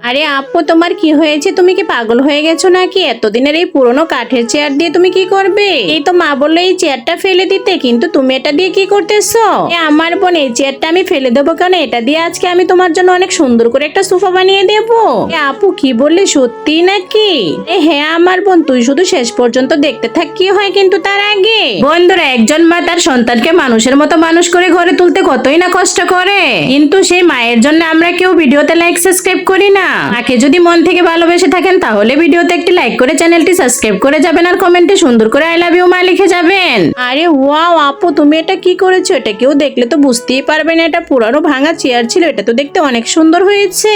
আরে আপু, তোমার কি হয়েছে? তুমি কি পাগল হয়ে গেছো নাকি? এতদিনের এই পুরনো কাঠের চেয়ার দিয়ে তুমি কি করবে? এই তো মা বললো এই চেয়ারটা ফেলে দিতে, কিন্তু তুমি এটা দিয়ে কি করতেছো? আমার বোন, এই চেয়ারটা আমি ফেলে দেবো কেন? এটা দিয়ে আজকে আমি তোমার জন্য অনেক সুন্দর করে একটা সোফা বানিয়ে দেবো। আপু, কি বললি? সত্যি নাকি? হ্যাঁ আমার বোন, তুই শুধু শেষ পর্যন্ত দেখতে থাক কি হয়। কিন্তু তার আগে বন্ধুরা, একজন মা তার সন্তানকে মানুষের মতো মানুষ করে ঘরে তুলতে কতই না কষ্ট করে, কিন্তু সেই মায়ের জন্য আমরা কেউ ভিডিওতে লাইক সাবস্ক্রাইব করি না। মাকে যদি মন থেকে ভালোবেসে থাকেন তাহলে ভিডিওতে একটি লাইক করে চ্যানেলটি সাবস্ক্রাইব করে যাবেন, আর কমেন্টে সুন্দর করে আই লাভ ইউ মা লিখে যাবেন। আরে ওয়াও আপু, তুমি এটা কি করেছো? এটা কেউ দেখলে তো বুঝতেই পারবে না এটা পুরানো ভাঙা চেয়ার ছিল। এটা তো দেখতে অনেক সুন্দর হয়েছে।